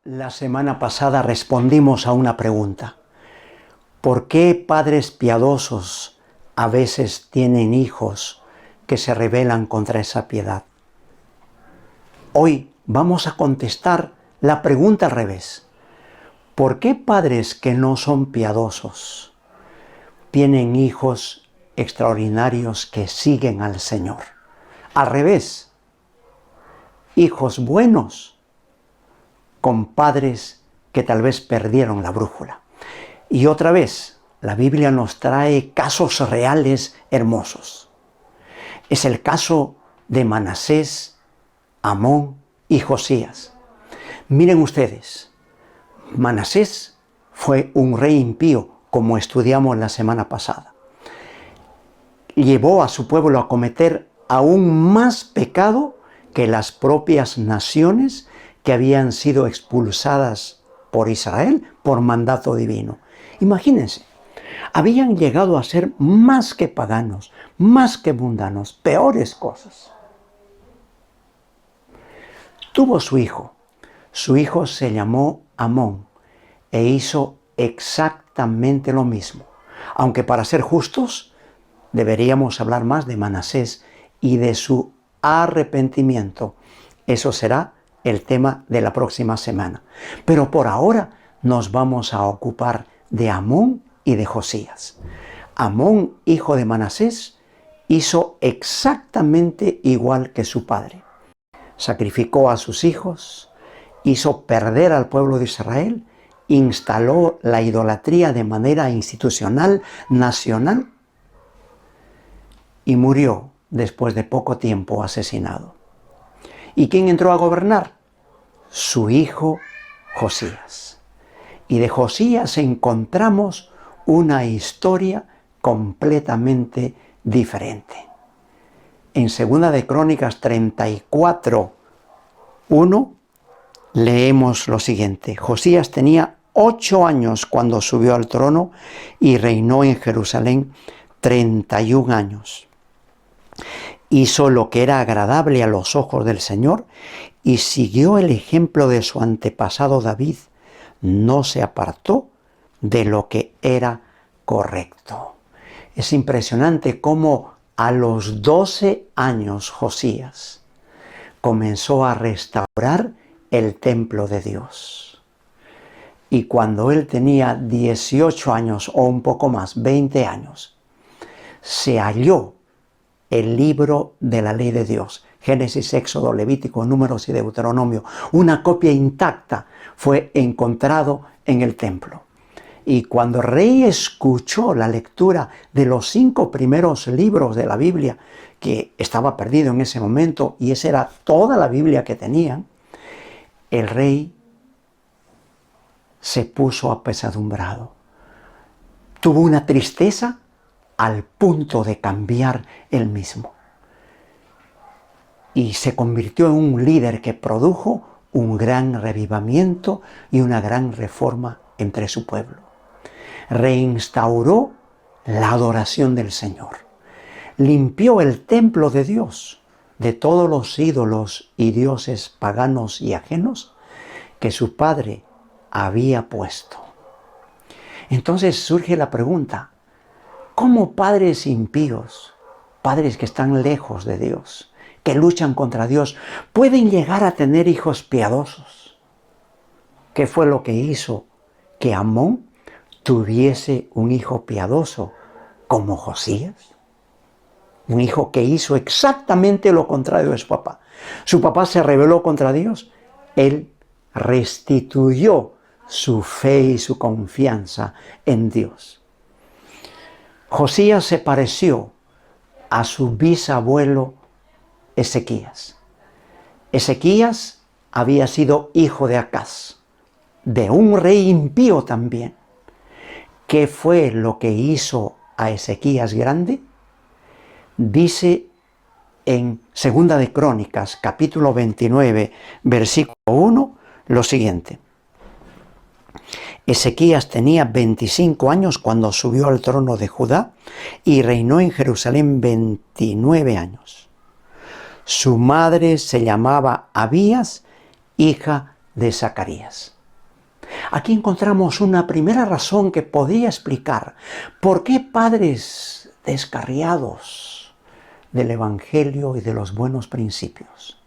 La semana pasada respondimos a una pregunta. ¿Por qué padres piadosos a veces tienen hijos que se rebelan contra esa piedad? Hoy vamos a contestar la pregunta al revés. ¿Por qué padres que no son piadosos tienen hijos extraordinarios que siguen al Señor? Al revés, hijos buenos con padres que tal vez perdieron la brújula. Y otra vez, la Biblia nos trae casos reales hermosos. Es el caso de Manasés, Amón y Josías. Miren ustedes, Manasés fue un rey impío, como estudiamos la semana pasada. Llevó a su pueblo a cometer aún más pecado que las propias naciones que habían sido expulsadas por Israel por mandato divino. Imagínense, habían llegado a ser más que paganos, más que mundanos, peores cosas. Tuvo su hijo se llamó Amón e hizo exactamente lo mismo. Aunque para ser justos, deberíamos hablar más de Manasés y de su arrepentimiento. Eso será el tema de la próxima semana. Pero por ahora nos vamos a ocupar de Amón y de Josías. Amón, hijo de Manasés, hizo exactamente igual que su padre. Sacrificó a sus hijos, hizo perder al pueblo de Israel, instaló la idolatría de manera institucional, nacional, y murió después de poco tiempo asesinado. ¿Y quién entró a gobernar? Su hijo Josías. Y de Josías encontramos una historia completamente diferente. En 2 de Crónicas 34:1 leemos lo siguiente. Josías tenía 8 años cuando subió al trono y reinó en Jerusalén 31 años. Hizo lo que era agradable a los ojos del Señor y siguió el ejemplo de su antepasado David. No se apartó de lo que era correcto. Es impresionante cómo a los 12 años Josías comenzó a restaurar el templo de Dios. Y cuando él tenía 18 años o un poco más, 20 años, se halló el libro de la ley de Dios, Génesis, Éxodo, Levítico, Números y Deuteronomio. Una copia intacta fue encontrado en el templo. Y cuando el rey escuchó la lectura de los 5 primeros libros de la Biblia, que estaba perdido en ese momento, y esa era toda la Biblia que tenían, el rey se puso apesadumbrado. Tuvo una tristeza al punto de cambiar él mismo. Y se convirtió en un líder que produjo un gran revivamiento y una gran reforma entre su pueblo. Reinstauró la adoración del Señor. Limpió el templo de Dios de todos los ídolos y dioses paganos y ajenos que su padre había puesto. Entonces surge la pregunta, ¿cómo padres impíos, padres que están lejos de Dios, que luchan contra Dios, pueden llegar a tener hijos piadosos? ¿Qué fue lo que hizo que Amón tuviese un hijo piadoso como Josías? Un hijo que hizo exactamente lo contrario de su papá. Su papá se rebeló contra Dios. Él restituyó su fe y su confianza en Dios. Josías se pareció a su bisabuelo Ezequías. Ezequías había sido hijo de Acaz, de un rey impío también. ¿Qué fue lo que hizo a Ezequías grande? Dice en 2 de Crónicas, capítulo 29, versículo 1, lo siguiente. Ezequías tenía 25 años cuando subió al trono de Judá y reinó en Jerusalén 29 años. Su madre se llamaba Abías, hija de Zacarías. Aquí encontramos una primera razón que podría explicar por qué padres descarriados del Evangelio y de los buenos principios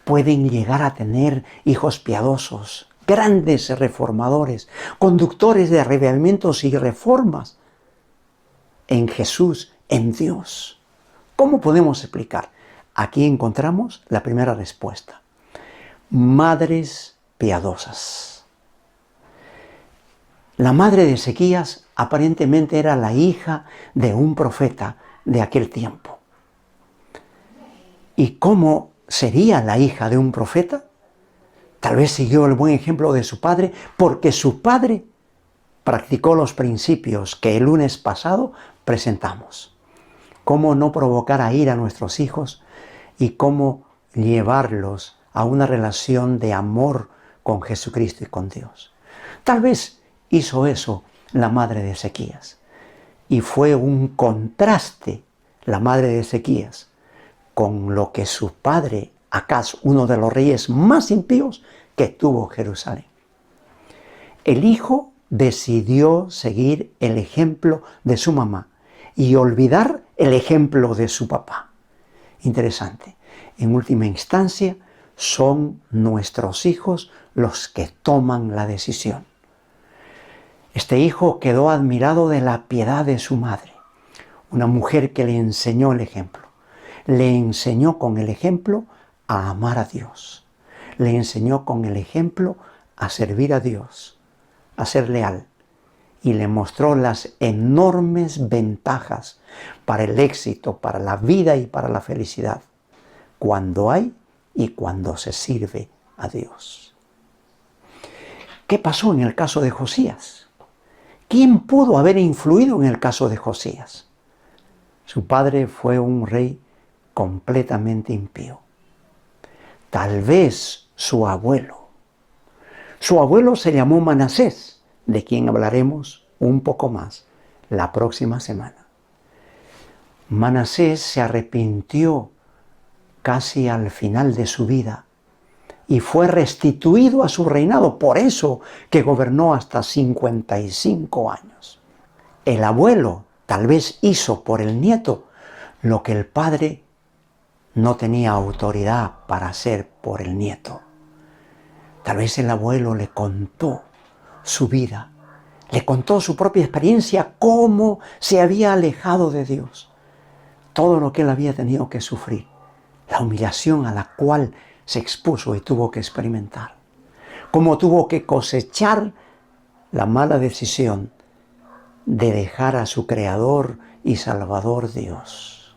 pueden llegar a tener hijos piadosos, grandes reformadores, conductores de arrebatamientos y reformas en Jesús, en Dios. ¿Cómo podemos explicar? Aquí encontramos la primera respuesta. Madres piadosas. La madre de Ezequías aparentemente era la hija de un profeta de aquel tiempo. ¿Y cómo sería la hija de un profeta? Tal vez siguió el buen ejemplo de su padre, porque su padre practicó los principios que el lunes pasado presentamos. Cómo no provocar a ira a nuestros hijos y cómo llevarlos a una relación de amor con Jesucristo y con Dios. Tal vez hizo eso la madre de Ezequías. Y fue un contraste la madre de Ezequías con lo que su padre, Acaz, uno de los reyes más impíos que tuvo Jerusalén. El hijo decidió seguir el ejemplo de su mamá y olvidar el ejemplo de su papá. Interesante. En última instancia, son nuestros hijos los que toman la decisión. Este hijo quedó admirado de la piedad de su madre, una mujer que le enseñó el ejemplo. Le enseñó con el ejemplo a amar a Dios. Le enseñó con el ejemplo a servir a Dios, a ser leal. Y le mostró las enormes ventajas para el éxito, para la vida y para la felicidad, cuando hay y cuando se sirve a Dios. ¿Qué pasó en el caso de Josías? ¿Quién pudo haber influido en el caso de Josías? Su padre fue un rey completamente impío. Tal vez su abuelo. Su abuelo se llamó Manasés, de quien hablaremos un poco más la próxima semana. Manasés se arrepintió casi al final de su vida y fue restituido a su reinado, por eso que gobernó hasta 55 años. El abuelo tal vez hizo por el nieto lo que el padre no tenía autoridad para hacer por el nieto. Tal vez el abuelo le contó su vida, le contó su propia experiencia, cómo se había alejado de Dios, todo lo que él había tenido que sufrir, la humillación a la cual se expuso y tuvo que experimentar, cómo tuvo que cosechar la mala decisión de dejar a su Creador y Salvador Dios.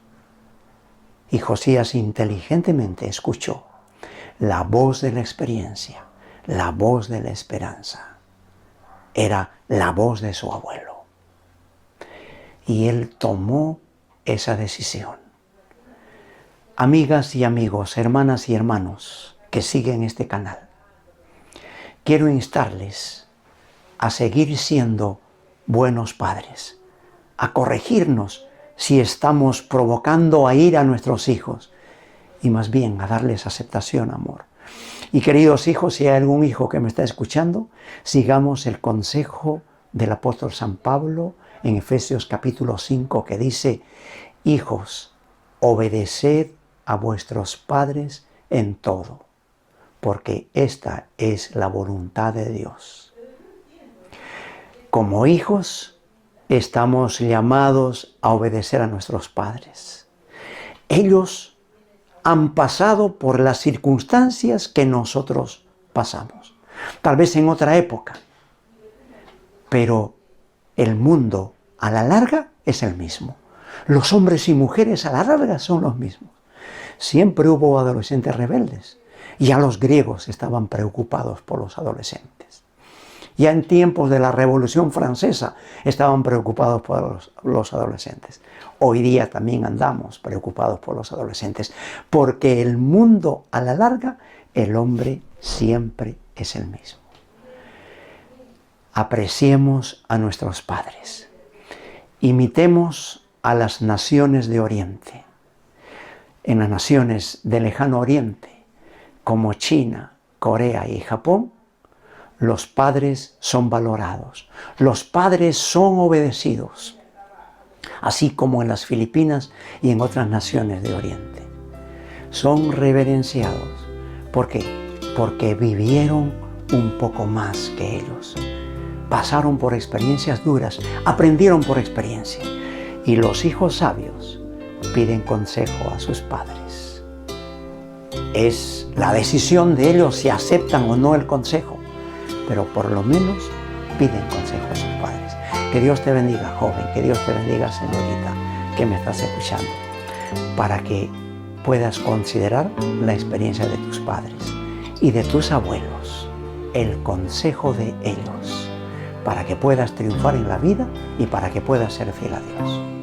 Y Josías inteligentemente escuchó la voz de la experiencia, la voz de la esperanza. Era la voz de su abuelo. Y él tomó esa decisión. Amigas y amigos, hermanas y hermanos que siguen este canal, quiero instarles a seguir siendo buenos padres, a corregirnos si estamos provocando a ira a nuestros hijos y más bien a darles aceptación, amor. Y queridos hijos, si hay algún hijo que me está escuchando, sigamos el consejo del apóstol San Pablo en Efesios capítulo 5 que dice: hijos, obedeced a vuestros padres en todo, porque esta es la voluntad de Dios. Como hijos, estamos llamados a obedecer a nuestros padres. Ellos han pasado por las circunstancias que nosotros pasamos. Tal vez en otra época. Pero el mundo a la larga es el mismo. Los hombres y mujeres a la larga son los mismos. Siempre hubo adolescentes rebeldes. Ya los griegos estaban preocupados por los adolescentes. Ya en tiempos de la Revolución Francesa estaban preocupados por los adolescentes. Hoy día también andamos preocupados por los adolescentes, porque el mundo a la larga, el hombre siempre es el mismo. Apreciemos a nuestros padres. Imitemos a las naciones de Oriente. En las naciones del lejano Oriente, como China, Corea y Japón, los padres son valorados, los padres son obedecidos, así como en las Filipinas y en otras naciones de Oriente. Son reverenciados. ¿Por qué? Porque vivieron un poco más que ellos. Pasaron por experiencias duras, aprendieron por experiencia. Y los hijos sabios piden consejo a sus padres. Es la decisión de ellos si aceptan o no el consejo, pero por lo menos piden consejo a sus padres. Que Dios te bendiga, joven, que Dios te bendiga, señorita, que me estás escuchando, para que puedas considerar la experiencia de tus padres y de tus abuelos, el consejo de ellos, para que puedas triunfar en la vida y para que puedas ser fiel a Dios.